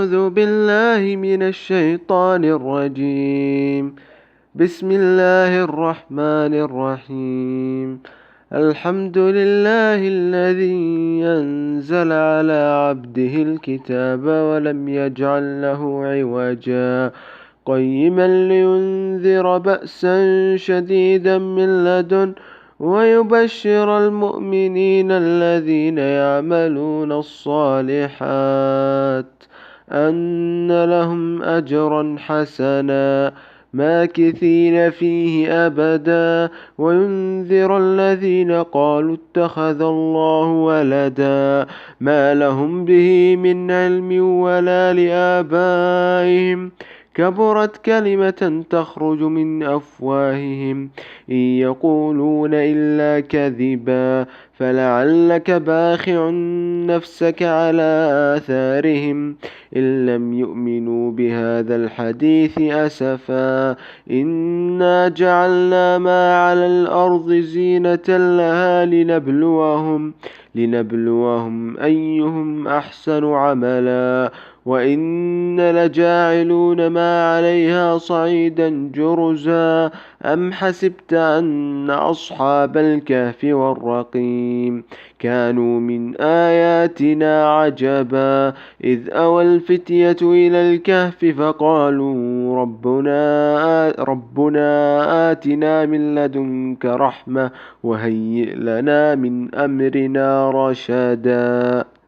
أعوذ بالله من الشيطان الرجيم. بسم الله الرحمن الرحيم. الحمد لله الذي أنزل على عبده الكتاب ولم يجعل له عوجا قيما لينذر بأسا شديدا من لدن ويبشر المؤمنين الذين يعملون الصالحات أن لهم أجرا حسنا ماكثين فيه أبدا وينذر الذين قالوا اتخذ الله ولدا ما لهم به من علم ولا لآبائهم كبرت كلمة تخرج من أفواههم إن يقولون إلا كذبا فلعلك باخع نفسك على آثارهم إن لم يؤمنوا بهذا الحديث أسفا إنا جعلنا ما على الأرض زينة لها لنبلوهم أيهم أحسن عملا وإن لجاعلون ما عليها صعيدا جرزا أم حسبت أن أصحاب الكهف والرقيم كانوا من آياتنا عجبا إذ أوى الفتية إلى الكهف فقالوا ربنا آتنا من لدنك رحمة وهيئ لنا من أمرنا رشدا.